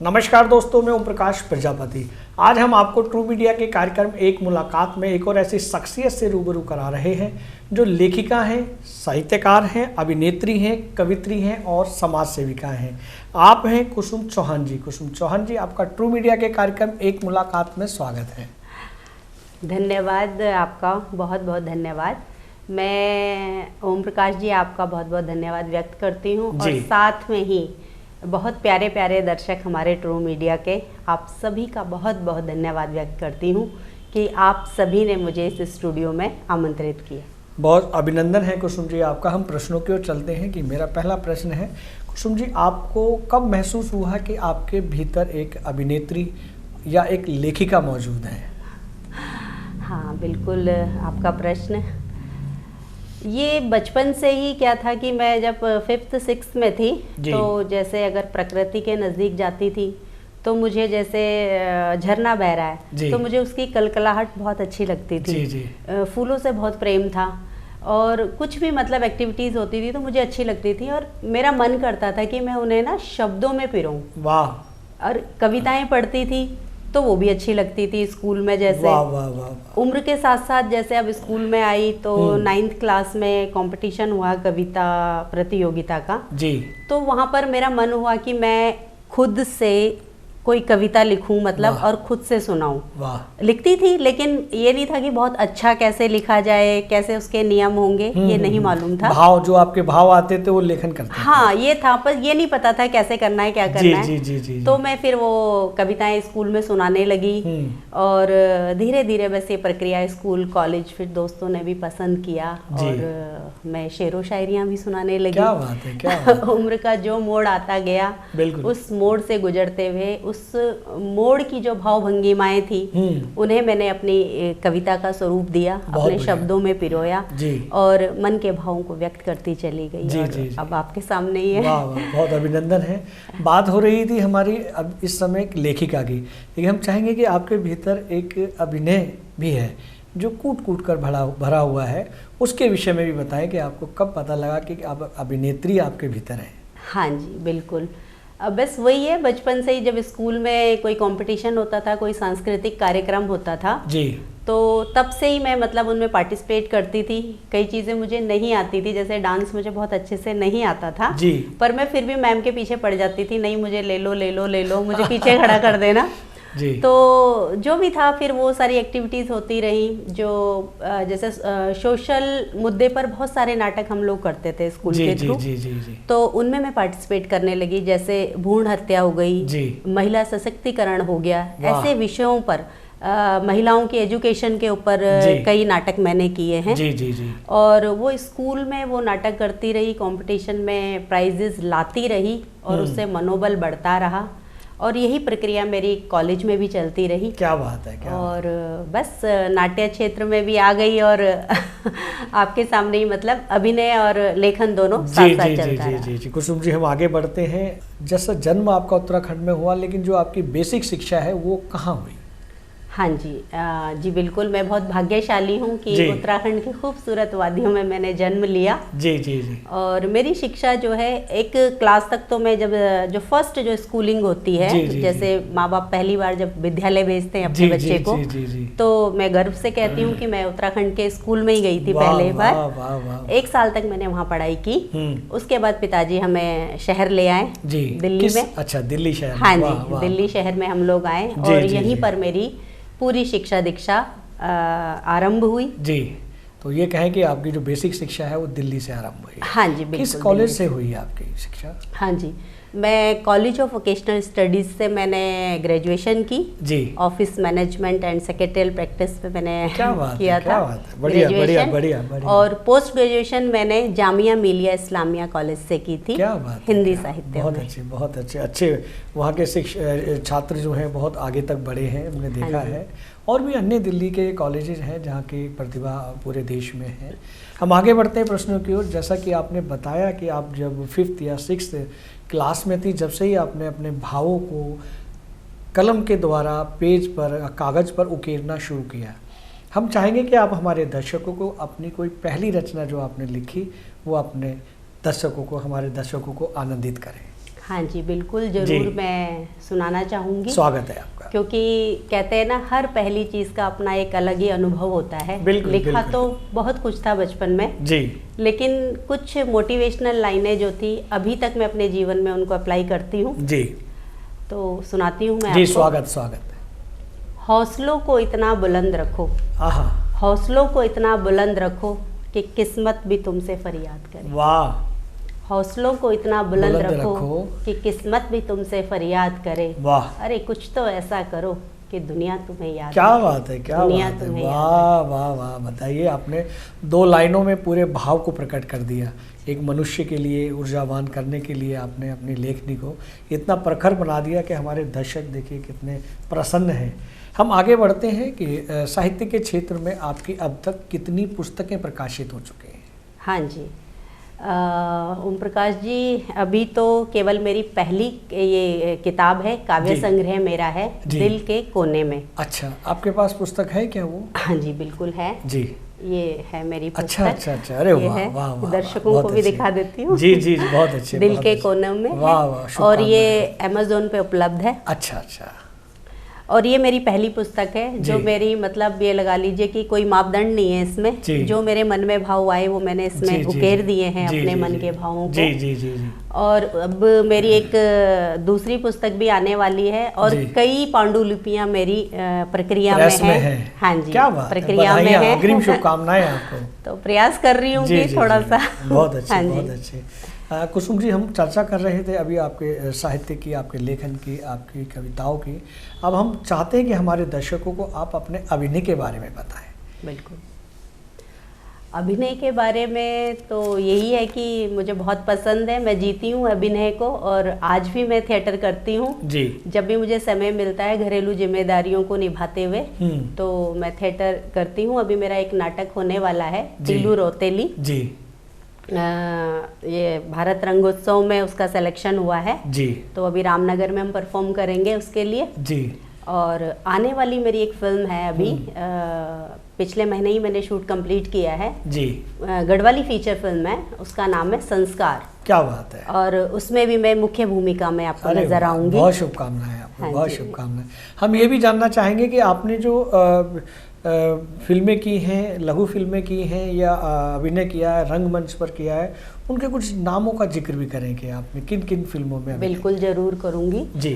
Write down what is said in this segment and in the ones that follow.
नमस्कार दोस्तों, मैं ओम प्रकाश प्रजापति। आज हम आपको ट्रू मीडिया के कार्यक्रम एक मुलाकात में एक और ऐसी शख्सियत से रूबरू करा रहे हैं जो लेखिका हैं, साहित्यकार हैं, अभिनेत्री हैं, कवित्री हैं और समाज सेविका हैं। आप हैं कुसुम चौहान जी। कुसुम चौहान जी, आपका ट्रू मीडिया के कार्यक्रम एक मुलाकात में स्वागत है। धन्यवाद, आपका बहुत बहुत धन्यवाद। मैं ओम प्रकाश जी आपका बहुत बहुत धन्यवाद व्यक्त करती हूँ और साथ में ही बहुत प्यारे प्यारे दर्शक हमारे ट्रू मीडिया के, आप सभी का बहुत बहुत धन्यवाद व्यक्त करती हूँ कि आप सभी ने मुझे इस स्टूडियो में आमंत्रित किया। बहुत अभिनंदन है कुसुम जी आपका। हम प्रश्नों की ओर चलते हैं कि मेरा पहला प्रश्न है, कुसुम जी आपको कब महसूस हुआ कि आपके भीतर एक अभिनेत्री या एक लेखिका मौजूद है? हाँ बिल्कुल, आपका प्रश्न ये बचपन से ही क्या था कि मैं जब 5th 6th में थी तो जैसे अगर प्रकृति के नज़दीक जाती थी तो मुझे जैसे झरना बह रहा है तो मुझे उसकी कलकलाहट बहुत अच्छी लगती थी। फूलों से बहुत प्रेम था और कुछ भी मतलब एक्टिविटीज़ होती थी तो मुझे अच्छी लगती थी और मेरा मन करता था कि मैं उन्हें ना शब्दों में पिरोऊं। वाह। और कविताएं पढ़ती थी तो वो भी अच्छी लगती थी स्कूल में। जैसे वाह वाह वाह। उम्र के साथ साथ जैसे अब स्कूल में आई तो 9th क्लास में कंपटीशन हुआ कविता प्रतियोगिता का जी। तो वहाँ पर मेरा मन हुआ कि मैं खुद से कोई कविता लिखूं मतलब और खुद से सुनाऊं। लिखती थी लेकिन ये नहीं था कि बहुत अच्छा कैसे लिखा जाए, कैसे उसके नियम होंगे, ये नहीं मालूम था। भाव, जो आपके भाव आते थे वो लेखन करते थे। हाँ ये था, पर ये नहीं पता था कैसे करना है, क्या करना है। जी। तो मैं फिर वो कविताएं स्कूल में सुनाने लगी और धीरे धीरे बस ये प्रक्रिया स्कूल कॉलेज फिर दोस्तों ने भी पसंद किया और मैं शेरो शायरियाँ भी सुनाने लगी। क्या बात है, क्या बात है। उम्र का जो मोड़ आता गया उस मोड़ से गुजरते हुए उस मोड़ की जो भाव भंगिमाएं थी उन्हें मैंने अपनी कविता का स्वरूप दिया, अपने शब्दों में पिरोया और मन के भावों को व्यक्त करती चली गई। जी। अब आपके सामने ही है। वाह वाह, बहुत अभिनंदन है। बात हो रही थी हमारी अब इस समय एक लेखिका की, लेकिन हम चाहेंगे कि आपके भीतर एक अभिनय भी है जो कूट कूट कर भरा हुआ है, उसके विषय में भी बताएं कि आपको कब पता लगा कि आप अभिनेत्री आपके भीतर है। हाँ जी बिल्कुल, बस वही है, बचपन से ही जब स्कूल में कोई कंपटीशन होता था, कोई सांस्कृतिक कार्यक्रम होता था जी, तो तब से ही मैं मतलब उनमें पार्टिसिपेट करती थी। कई चीज़ें मुझे नहीं आती थी, जैसे डांस मुझे बहुत अच्छे से नहीं आता था जी, पर मैं फिर भी मैम के पीछे पड़ जाती थी, नहीं मुझे ले लो मुझे पीछे खड़ा कर देना जी। तो जो भी था फिर वो सारी एक्टिविटीज़ होती रही, जो जैसे सोशल मुद्दे पर बहुत सारे नाटक हम लोग करते थे स्कूल के थ्रू जी। तो उनमें मैं पार्टिसिपेट करने लगी, जैसे भ्रूण हत्या हो गई, महिला सशक्तिकरण हो गया, ऐसे विषयों पर महिलाओं की एजुकेशन के ऊपर कई नाटक मैंने किए हैं जी। और वो स्कूल में वो नाटक करती रही, कंपटीशन में प्राइजेस लाती रही और उससे मनोबल बढ़ता रहा और यही प्रक्रिया मेरी कॉलेज में भी चलती रही। क्या बात है, क्या और बस नाट्य क्षेत्र में भी आ गई और आपके सामने ही मतलब अभिनय और लेखन दोनों साथ साथ चलता रहा। जी। कुसुम जी, हम आगे बढ़ते हैं। जैसा जन्म आपका उत्तराखंड में हुआ, लेकिन जो आपकी बेसिक शिक्षा है वो कहाँ हुई? हाँ जी बिल्कुल, मैं बहुत भाग्यशाली हूँ कि उत्तराखंड की खूबसूरत वादियों में मैंने जन्म लिया जी। और मेरी शिक्षा जो है एक क्लास तक तो मैं जब जो फर्स्ट जो स्कूलिंग होती है जैसे माँ बाप पहली बार जब विद्यालय भेजते हैं अपने बच्चे को, तो मैं गर्व से कहती हूँ कि मैं उत्तराखंड के स्कूल में ही गई थी पहले बार। 1 साल तक मैंने वहाँ पढ़ाई की। उसके बाद पिताजी हमें शहर ले आए दिल्ली में। अच्छा, दिल्ली शहर। हाँ जी, दिल्ली शहर में हम लोग आए और यहीं पर मेरी पूरी शिक्षा दीक्षा आरंभ हुई जी। तो ये कहें कि आपकी जो बेसिक शिक्षा है वो दिल्ली से आरंभ हुई? हाँ जी बिल्कुल। किस कॉलेज से हुई आपकी शिक्षा? हाँ जी, मैं कॉलेज ऑफ वोकेशनल स्टडीज़ से मैंने ग्रेजुएशन की जी। Office management and secretarial practice पे मैंने किया था ग्रेजुएशन। और पोस्ट ग्रेजुएशन मैंने जामिया मिलिया इस्लामिया कॉलेज से की थी, हिंदी साहित्य। बहुत अच्छे वहाँ के छात्र जो हैं बहुत आगे तक बढ़े हैं, हमने देखा है। और भी अन्य दिल्ली के कॉलेजेस हैं जहाँ की प्रतिभा पूरे देश में है। हम आगे बढ़ते हैं प्रश्नों की ओर। जैसा कि आपने बताया कि आप जब 5th या 6th क्लास में थी, जब से ही आपने अपने भावों को कलम के द्वारा पेज पर, कागज़ पर उकेरना शुरू किया। हम चाहेंगे कि आप हमारे दर्शकों को अपनी कोई पहली रचना जो आपने लिखी वो अपने दर्शकों को, हमारे दर्शकों को आनंदित करें। हाँ जी बिल्कुल, जरूर मैं सुनाना चाहूँगी। स्वागत है आपका। क्योंकि कहते हैं ना, हर पहली चीज़ का अपना एक अलग ही अनुभव होता है। बिल्कुल, लिखा बिल्कुल। तो बहुत कुछ था बचपन में जी, लेकिन कुछ मोटिवेशनल लाइनें जो थी अभी तक मैं अपने जीवन में उनको अप्लाई करती हूँ। जी, तो सुनाती हूँ मैं जी, आपको। स्वागत स्वागत। हौसलों को इतना बुलंद रखो, आहा, हौसलों को इतना बुलंद रखो कि किस्मत भी तुमसे फरियाद करे। वाह, हौसलों को इतना बुलंद बुलंद रखो रखो कि किस्मत भी तुमसे फरियाद करे। वाह, अरे कुछ तो ऐसा करो कि दुनिया तुम्हें याद क्या करे। बात है, क्या दुनिया बात है, तुम्हें याद वाह वाह वाह। बताइए, आपने 2 लाइनों में पूरे भाव को प्रकट कर दिया। एक मनुष्य के लिए ऊर्जावान करने के लिए आपने अपनी लेखनी को इतना प्रखर बना दिया कि हमारे दर्शक देखिए कितने प्रसन्न हैं। हम आगे बढ़ते हैं कि साहित्य के क्षेत्र में आपकी अब तक कितनी पुस्तकें प्रकाशित हो चुकी हैं? हाँ जी, ओम प्रकाश जी, अभी तो केवल मेरी पहली ये किताब है, काव्य जी। संग्रह मेरा है, जी। दिल के कोने में। अच्छा, आपके पास पुस्तक है क्या वो? हाँ जी बिल्कुल है, जी, ये है मेरी पुस्तक। अच्छा अच्छा अच्छा, अरे ये वाह है, वाह वाह, दर्शकों बहुत को भी अच्छे। दिखा देती हूँ। जी जी, बहुत अच्छे, दिल बहुत के अच्छे। कोने में है। वाह वाह, और शुभकामनाएं। ये अमेज़न पे उपलब्ध है। अच्छा अच्छा, और ये मेरी पहली पुस्तक है जो जी। मेरी, मतलब ये लगा लीजिए कि कोई मापदंड नहीं है इसमें। जी। जो मेरे मन में भाव आए वो मैंने जी, इसमें जी, उकेर जी। दिए हैं, जी, अपने जी, मन जी। के भावों को। जी जी जी जी। और अब मेरी एक दूसरी पुस्तक भी आने वाली है और जी। कई पांडुलिपियां मेरी प्रक्रिया प्रेस में में है। है। हाँ जी, क्या बात है, प्रक्रिया में बधाइयाँ, है। अग्रिम शुभकामनाएं आपको। तो प्रयास कर रही हूँ जी, कि जी, थोड़ा जी। सा। बहुत अच्छे, हाँ जी। बहुत अच्छे। कुसुम जी, हम चर्चा कर रहे थे अभी आपके साहित्य की, आपके लेखन की, आपकी कविताओं की। अब हम चाहते हैं कि हमारे दर्शकों को आप अपने अभिनय के बारे में बताएं। बिल्कुल, अभिनय के बारे में तो यही है कि मुझे बहुत पसंद है, मैं जीती हूँ अभिनय को और आज भी मैं थिएटर करती हूँ। जी, जब भी मुझे समय मिलता है घरेलू जिम्मेदारियों को निभाते हुए तो मैं थिएटर करती हूँ। अभी मेरा एक नाटक होने वाला है, जी। तीलू रौतेली। जी, ये भारत रंगोत्सव में उसका सिलेक्शन हुआ है। जी, तो अभी रामनगर में हम परफॉर्म करेंगे उसके लिए। जी, और आने वाली मेरी एक फिल्म है अभी, पिछले महीने ही मैंने शूट कंप्लीट किया है। जी, गढ़वाली फीचर फिल्म है, उसका नाम है संस्कार। क्या बात है। और उसमें भी मैं मुख्य भूमिका में आपको अरे नजर वाह, आऊंगी। बहुत शुभकामनाएं आपको, हाँ बहुत जी। शुभकामनाएं। हम ये भी जानना चाहेंगे कि आपने जो फिल्में की हैं, लघु फिल्में की हैं या अभिनय किया है, रंगमंच पर किया है, उनके कुछ नामों का जिक्र भी करें कि आपने किन किन फिल्मों में अभिनय बिल्कुल जरूर करूंगी जी।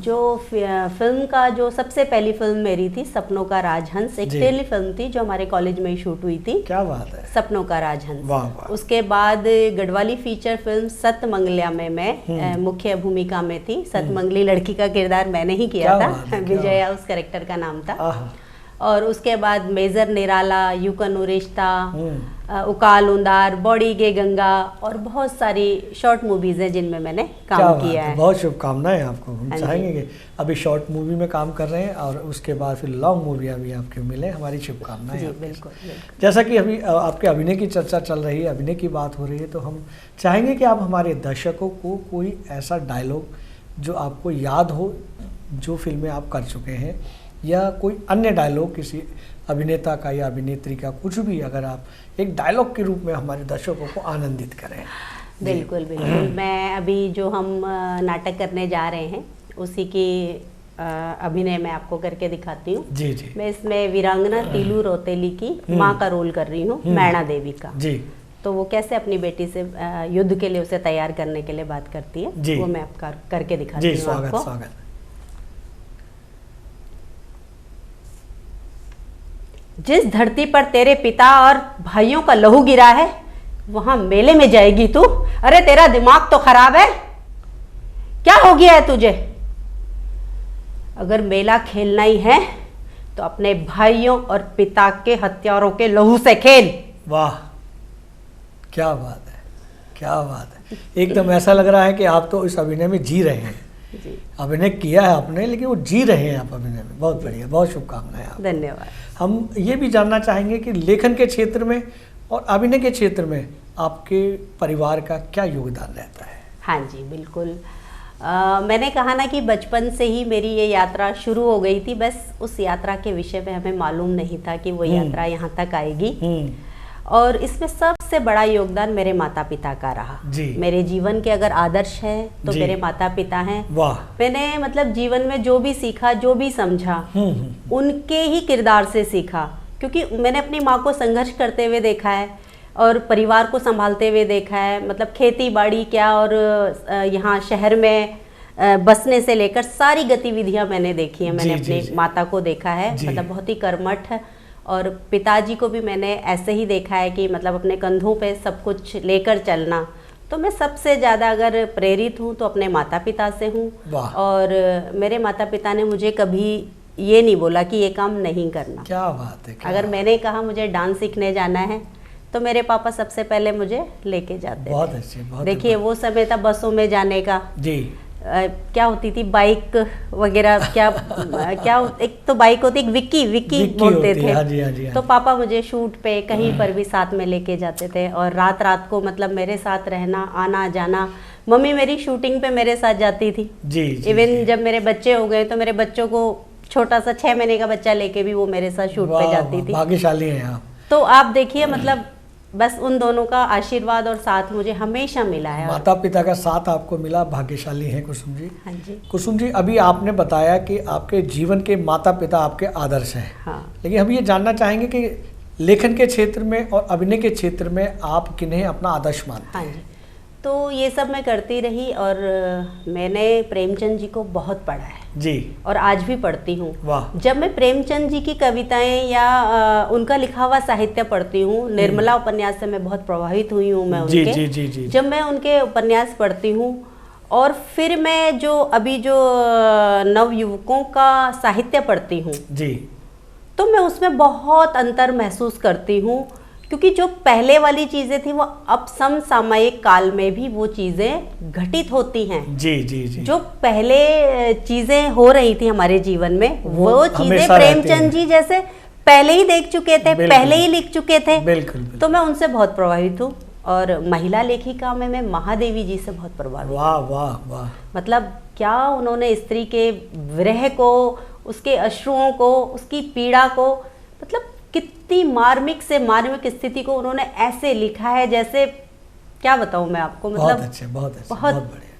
जो फिल्म का जो सबसे पहली फिल्म मेरी थी, सपनों का राजहंस, एक जी। टेली फिल्म थी जो हमारे कॉलेज में ही शूट हुई थी। क्या बात है, सपनों का राजहंस। वाह वाह। उसके बाद गढ़वाली फीचर फिल्म सतमंगल्या में मैं मुख्य भूमिका में थी। सतमंगली लड़की का किरदार मैंने ही किया क्या था, बात है, क्या विजया उस कैरेक्टर का नाम था। आहा, और उसके बाद मेजर निराला, यूकनु रिश्ता, उकाल उंदार, बॉडी गे गंगा और बहुत सारी शॉर्ट मूवीज हैं जिनमें मैंने क्या काम बात किया है, है। बहुत शुभकामनाएं आपको। हम हाँ जी। चाहेंगे कि अभी शॉर्ट मूवी में काम कर रहे हैं और उसके बाद फिर लॉन्ग मूवियाँ भी आपके मिले, हमारी शुभकामनाएं जी आपके बिल्कुल, साथ। बिल्कुल। जैसा कि अभी आपके अभिनय की चर्चा चल रही है, अभिनय की बात हो रही है, तो हम चाहेंगे कि आप हमारे दर्शकों को कोई ऐसा डायलॉग जो आपको याद हो, जो फिल्में आप कर चुके हैं, या कोई अन्य डायलॉग किसी अभिनेता का या अभिनेत्री का, कुछ भी, अगर आप एक डायलॉग के रूप में हमारे दर्शकों को आनंदित करें। बिल्कुल बिल्कुल। मैं अभी जो हम नाटक करने जा रहे हैं उसी की अभिनय मैं आपको करके दिखाती हूँ। जी जी मैं इसमें वीरांगना तीलू रौतेली की माँ का रोल कर रही हूँ, मैणा देवी का। जी तो वो कैसे अपनी बेटी से युद्ध के लिए उसे तैयार करने के लिए बात करती है, जी। वो मैं आपका करके दिखाती जी, हूँ स्वागत आपको। स्वागत। जिस धरती पर तेरे पिता और भाइयों का लहू गिरा है वहां मेले में जाएगी तू? अरे तेरा दिमाग तो खराब है, क्या हो गया है तुझे? अगर मेला खेलना ही है तो अपने भाइयों और पिता के हत्यारों के लहू से खेल। वाह, क्या बात है, क्या बात है। एकदम ऐसा लग रहा है कि आप तो इस अभिनय में जी रहे हैं। जी अभिनय किया है आपने, लेकिन वो जी रहे हैं आप अभिनय में। बहुत बढ़िया, बहुत शुभकामनाएं आप। धन्यवाद। हम ये भी जानना चाहेंगे कि लेखन के क्षेत्र में और अभिनय के क्षेत्र में आपके परिवार का क्या योगदान रहता है? हाँ जी बिल्कुल। मैंने कहा ना कि बचपन से ही मेरी ये यात्रा शुरू हो गई थी, बस उस यात्रा के विषय में हमें मालूम नहीं था कि वो यात्रा यहाँ तक आएगी। और इसमें सबसे सबसे बड़ा योगदान मेरे माता पिता का रहा जी। मेरे जीवन के अगर आदर्श है तो मेरे माता पिता हैं। वाह। मैंने मतलब जीवन में जो भी सीखा, जो भी समझा, उनके ही किरदार से सीखा, क्योंकि मैंने अपनी माँ को संघर्ष करते हुए देखा है और परिवार को संभालते हुए देखा है। मतलब खेती बाड़ी क्या और यहाँ शहर में बसने से लेकर सारी गतिविधियां मैंने देखी है। मैंने अपनी माता को देखा है, मतलब बहुत ही कर्मठ है। और पिताजी को भी मैंने ऐसे ही देखा है कि मतलब अपने कंधों पे सब कुछ लेकर चलना। तो मैं सबसे ज़्यादा अगर प्रेरित हूँ तो अपने माता पिता से हूँ। और मेरे माता पिता ने मुझे कभी ये नहीं बोला कि ये काम नहीं करना। क्या बात है। अगर मैंने कहा मुझे डांस सीखने जाना है तो मेरे पापा सबसे पहले मुझे लेके जाते। बहुत अच्छे। देखिए वो समय था बसों में जाने का। जी। क्या होती थी बाइक वगैरह, क्या एक तो बाइक होती, एक विक्की बोलते थे। हाँ जी, हाँ जी, हाँ। तो पापा मुझे शूट पे कहीं पर भी साथ में लेके जाते थे और रात को मतलब मेरे साथ रहना, आना जाना। मम्मी मेरी शूटिंग पे मेरे साथ जाती थी जी। इवन जब मेरे बच्चे हो गए तो मेरे बच्चों को छोटा सा 6 महीने का बच्चा लेके भी वो मेरे साथ शूट पे जाती थी। भाग्यशाली हैं आप। तो आप देखिए मतलब बस उन दोनों का आशीर्वाद और साथ मुझे हमेशा मिला है। माता पिता का साथ आपको मिला, भाग्यशाली हैं कुसुम जी। हाँ जी। कुसुम जी, अभी आपने बताया कि आपके जीवन के माता पिता आपके आदर्श हैं। हाँ। लेकिन हम ये जानना चाहेंगे कि लेखन के क्षेत्र में और अभिनय के क्षेत्र में आप किन्हें अपना आदर्श मानते हैं? हाँ जी। तो ये सब मैं करती रही और मैंने प्रेमचंद जी को बहुत पढ़ा है जी, और आज भी पढ़ती हूँ। वाह। जब मैं प्रेमचंद जी की कविताएं या उनका लिखा हुआ साहित्य पढ़ती हूँ, निर्मला उपन्यास से मैं बहुत प्रभावित हुई हूँ मैं उनके। जी, जी, जी। जब मैं उनके उपन्यास पढ़ती हूँ और फिर मैं जो अभी जो नवयुवकों का साहित्य पढ़ती हूँ जी, तो मैं उसमें बहुत अंतर महसूस करती हूँ, क्योंकि जो पहले वाली चीजें थी वो अब समसामयिक काल में भी वो चीजें घटित होती हैं। जी जी जी। जो पहले चीजें हो रही थी हमारे जीवन में वो चीजें प्रेमचंद जी जैसे पहले ही देख चुके थे, पहले ही लिख चुके थे। बिल्कुल। तो मैं उनसे बहुत प्रभावित हूँ और महिला लेखिका में मैं महादेवी जी से बहुत प्रभावित। वाह वाह वाह। मतलब क्या उन्होंने स्त्री के विरह को, उसके अश्रुओं को, उसकी पीड़ा को, मतलब कितनी मार्मिक से मार्मिक स्थिति को उन्होंने ऐसे लिखा है जैसे क्या बताऊं मैं आपको। मतलब बहुत अच्छे, बहुत अच्छे, बहुत बढ़िया।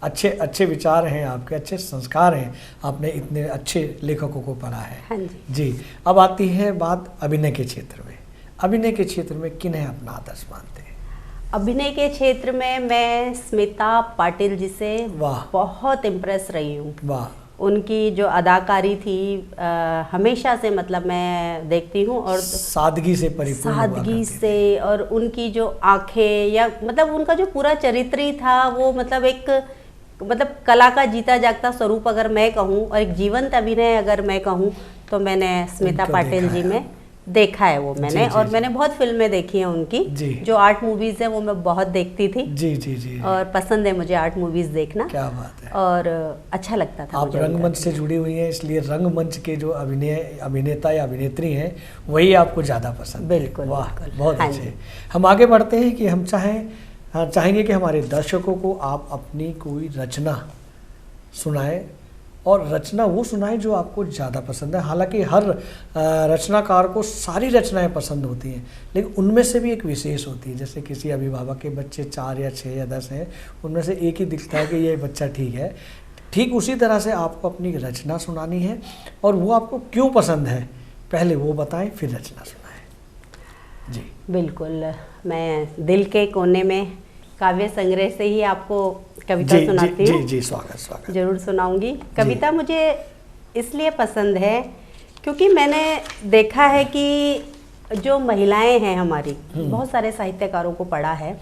अच्छे अच्छे विचार हैं आपके, अच्छे संस्कार हैं, आपने इतने अच्छे लेखकों को पढ़ा है। हाँ जी। जी। अब आती है बात अभिनय के क्षेत्र में। अभिनय के क्षेत्र में किन्हें अपना आदर्श मानते हैं? अभिनय के क्षेत्र में मैं स्मिता पाटिल जी से बहुत इम्प्रेस रही हूँ। वाह। उनकी जो अदाकारी थी हमेशा से मतलब मैं देखती हूँ और सादगी से परिपूर्ण, सादगी से, और उनकी जो आंखें या मतलब उनका जो पूरा चरित्र ही था वो मतलब एक मतलब कला का जीता जागता स्वरूप अगर मैं कहूँ और एक जीवंत अभिनय अगर मैं कहूँ तो मैंने स्मिता पाटिल जी में देखा है वो मैंने। जी, और जी, मैंने बहुत फिल्में देखी हैं उनकी। जो आर्ट मूवीज है वो मैं बहुत देखती थी। जी जी जी। और पसंद है मुझे आर्ट मूवीज देखना। क्या बात है। और अच्छा लगता था। आप रंगमंच से जुड़ी हुई हैं, इसलिए रंगमंच के जो अभिनेता या अभिनेत्री हैं वही आपको ज़्यादा पसंद। बिल्कुल। वाह, बहुत अच्छे। हम आगे बढ़ते हैं कि हम चाहेंगे कि हमारे दर्शकों को आप अपनी कोई रचना सुनाएं और रचना वो सुनाए जो आपको ज़्यादा पसंद है। हालांकि हर रचनाकार को सारी रचनाएं पसंद होती हैं, लेकिन उनमें से भी एक विशेष होती है। जैसे किसी अभिभावक के बच्चे 4 या 6 या 10 हैं, उनमें से एक ही दिखता है कि ये बच्चा ठीक है। ठीक उसी तरह से आपको अपनी रचना सुनानी है और वो आपको क्यों पसंद है पहले वो बताएं, फिर रचना सुनाएं। जी बिल्कुल। मैं दिल के कोने में काव्य संग्रह से ही आपको कविता सुनाती हूँ। जी जी, स्वागत जरूर सुनाऊंगी। कविता मुझे इसलिए पसंद है क्योंकि मैंने देखा है कि जो महिलाएं हैं हमारी, बहुत सारे साहित्यकारों को पढ़ा है,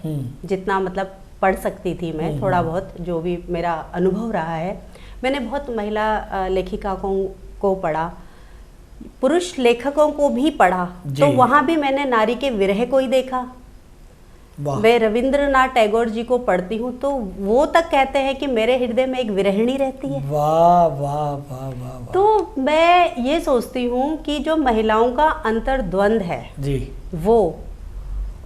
जितना मतलब पढ़ सकती थी मैं, थोड़ा बहुत जो भी मेरा अनुभव रहा है, मैंने बहुत महिला लेखिकाओं को पढ़ा, पुरुष लेखकों को भी पढ़ा। तो वहाँ भी मैंने नारी के विरह को ही देखा। मैं रविंद्रनाथ टैगोर जी को पढ़ती हूँ तो वो तक कहते हैं कि मेरे हृदय में एक विरहिणी रहती है। वाह वाह वाह वाह। तो मैं ये सोचती हूँ कि जो महिलाओं का अंतर्द्वंद है जी, वो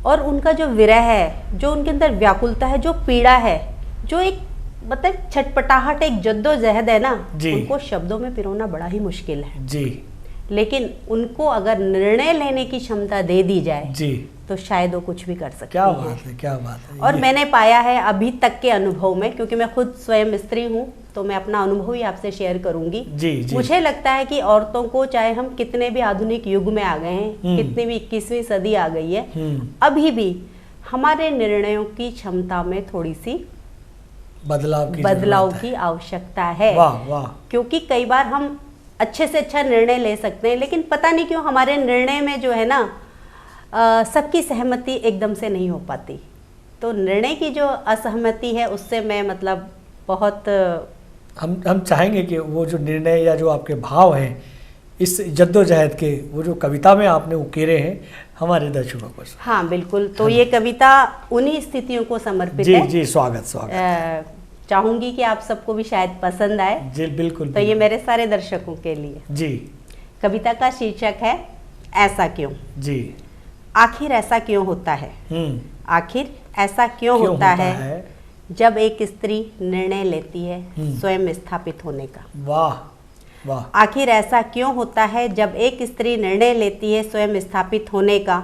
और उनका जो विरह है, जो उनके अंदर व्याकुलता है, जो पीड़ा है, जो एक मतलब छटपटाहट, एक जद्दोजहद है ना, उनको शब्दों में पिरोना बड़ा ही मुश्किल है जी। लेकिन उनको अगर निर्णय लेने की क्षमता दे दी जाए जी, तो शायद वो कुछ भी कर सकती क्या है। बात है, क्या बात है। और मैंने पाया है अभी तक के अनुभव में, क्योंकि मैं खुद स्वयं स्त्री हूँ, तो मैं अपना अनुभव ही आपसे शेयर करूंगी। जी। मुझे लगता है कि औरतों को, चाहे हम कितने भी आधुनिक युग में आ गए हैं, कितनी भी 21वीं सदी आ गई है, अभी भी हमारे निर्णयों की क्षमता में थोड़ी सी बदलाव की आवश्यकता है। वाह वाह। क्योंकि कई बार हम अच्छे से अच्छा निर्णय ले सकते हैं, लेकिन पता नहीं क्यों हमारे निर्णय में जो है ना, सबकी सहमति एकदम से नहीं हो पाती। तो निर्णय की जो असहमति है उससे मैं मतलब बहुत हम चाहेंगे कि वो जो निर्णय या जो आपके भाव हैं इस जद्दोजहद के, वो जो कविता में आपने उकेरे हैं हमारे दर्शकों को। हाँ बिल्कुल। तो ये कविता उन्हीं स्थितियों को समर्पित है। जी, स्वागत। चाहूंगी कि आप सबको भी शायद पसंद आए। जी बिल्कुल। तो ये मेरे सारे दर्शकों के लिए। जी। कविता का शीर्षक है ऐसा क्यों। जी। आखिर ऐसा क्यों होता है, आखिर ऐसा क्यों होता है जब एक स्त्री निर्णय लेती है स्वयं स्थापित होने का। वाह वाह। आखिर ऐसा क्यों होता है जब एक स्त्री निर्णय लेती है स्वयं स्थापित होने का,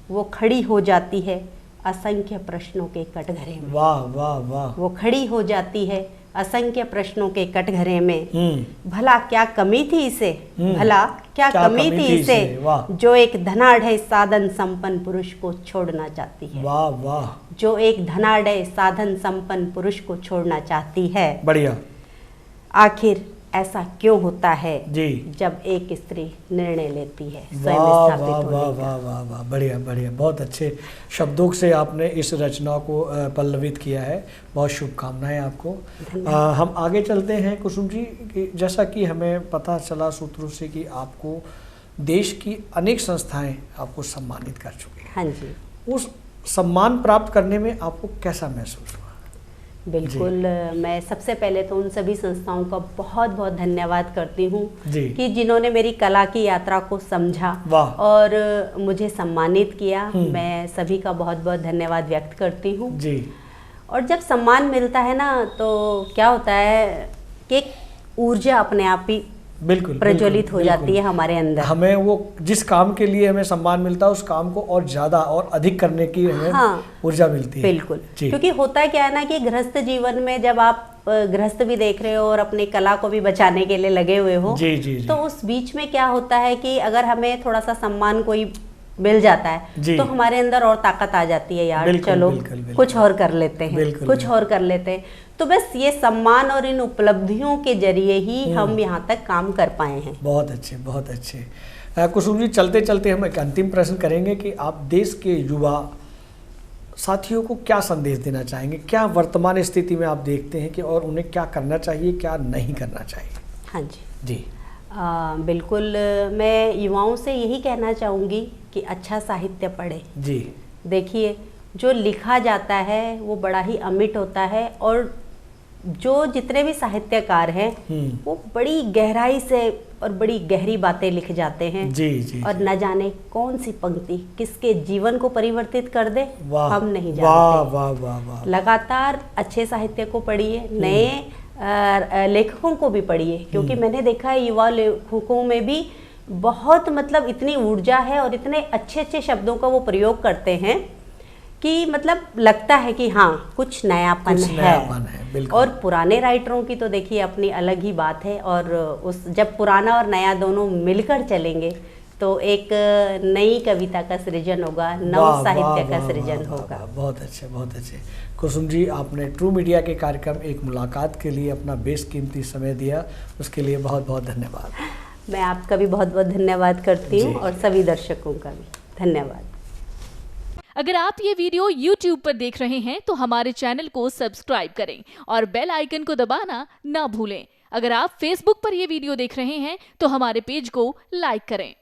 वो खड़ी हो जाती है असंख्य प्रश्नों के कटघरे में। वाह वाह वाह। वो खड़ी हो जाती है असंख्य प्रश्नों के कटघरे में। भला क्या कमी थी इसे, भला क्या कमी थी इसे, जो एक धनाढ़ साधन संपन्न पुरुष को छोड़ना चाहती है। वाह वाह। जो एक धनाढ़ साधन संपन्न पुरुष को छोड़ना चाहती है। बढ़िया। आखिर ऐसा क्यों होता है जी जब एक स्त्री निर्णय लेती है स्वयं वाह स्थापित वाह होने वाह का। वाह वाह वाह। बढ़िया बढ़िया। बहुत अच्छे शब्दों से आपने इस रचना को पल्लवित किया है। बहुत शुभकामनाएं आपको। हम आगे चलते हैं कुसुम जी। जैसा कि हमें पता चला सूत्रों से कि आपको देश की अनेक संस्थाएं आपको सम्मानित कर चुकी हैं। हाँ जी। उस सम्मान प्राप्त करने में आपको कैसा महसूस हुआ? बिल्कुल। मैं सबसे पहले तो उन सभी संस्थाओं का बहुत बहुत धन्यवाद करती हूँ कि जिन्होंने मेरी कला की यात्रा को समझा और मुझे सम्मानित किया। मैं सभी का बहुत बहुत धन्यवाद व्यक्त करती हूँ जी। और जब सम्मान मिलता है ना, तो क्या होता है कि एक ऊर्जा अपने आप ही बिल्कुल प्रज्वलित हो जाती है हमारे अंदर। हमें वो जिस काम के लिए हमें सम्मान मिलता है उस काम को और ज्यादा और अधिक करने की हमें ऊर्जा मिलती है। बिल्कुल। क्योंकि होता क्या है ना कि गृहस्थ जीवन में जब आप गृहस्थ भी देख रहे हो और अपनी कला को भी बचाने के लिए लगे हुए हो, तो उस बीच में क्या होता है कि अगर हमें थोड़ा सा सम्मान कोई मिल जाता है तो हमारे अंदर और ताकत आ जाती है, यार चलो कुछ और कर लेते हैं, कुछ और कर लेते हैं। तो बस ये सम्मान और इन उपलब्धियों के जरिए ही हम यहाँ तक काम कर पाए हैं। बहुत अच्छे, बहुत अच्छे। कुसुम जी, चलते चलते हम एक अंतिम प्रश्न करेंगे कि आप देश के युवा साथियों को क्या संदेश देना चाहेंगे? क्या वर्तमान स्थिति में आप देखते हैं कि और उन्हें क्या करना चाहिए, क्या नहीं करना चाहिए? हाँ जी जी बिल्कुल। मैं युवाओं से यही कहना चाहूँगी कि अच्छा साहित्य पढ़े। जी। देखिए, जो लिखा जाता है वो बड़ा ही अमिट होता है और जो जितने भी साहित्यकार हैं वो बड़ी गहराई से और बड़ी गहरी बातें लिख जाते हैं। जी। और न जाने कौन सी पंक्ति किसके जीवन को परिवर्तित कर दे, हम नहीं जानते। वाह वाह वाह वाह। लगातार अच्छे साहित्य को पढ़िए, नए लेखकों को भी पढ़िए, क्योंकि मैंने देखा है युवा लेखकों में भी बहुत मतलब इतनी ऊर्जा है और इतने अच्छे अच्छे शब्दों का वो प्रयोग करते हैं कि मतलब लगता है कि हाँ कुछ नयापन है। और पुराने राइटरों की तो देखिए अपनी अलग ही बात है, और उस जब पुराना और नया दोनों मिलकर चलेंगे तो एक नई कविता का सृजन होगा, नव साहित्य का सृजन होगा। बहुत अच्छे, बहुत अच्छे। कुसुम जी, आपने ट्रू मीडिया के कार्यक्रम एक मुलाकात के लिए अपना बेशकीमती समय दिया, उसके लिए बहुत बहुत धन्यवाद। मैं आपका भी बहुत बहुत धन्यवाद करती हूँ और सभी दर्शकों का भी धन्यवाद। अगर आप ये वीडियो YouTube पर देख रहे हैं तो हमारे चैनल को सब्सक्राइब करें और बेल आइकन को दबाना ना भूलें। अगर आप Facebook पर ये वीडियो देख रहे हैं तो हमारे पेज को लाइक करें।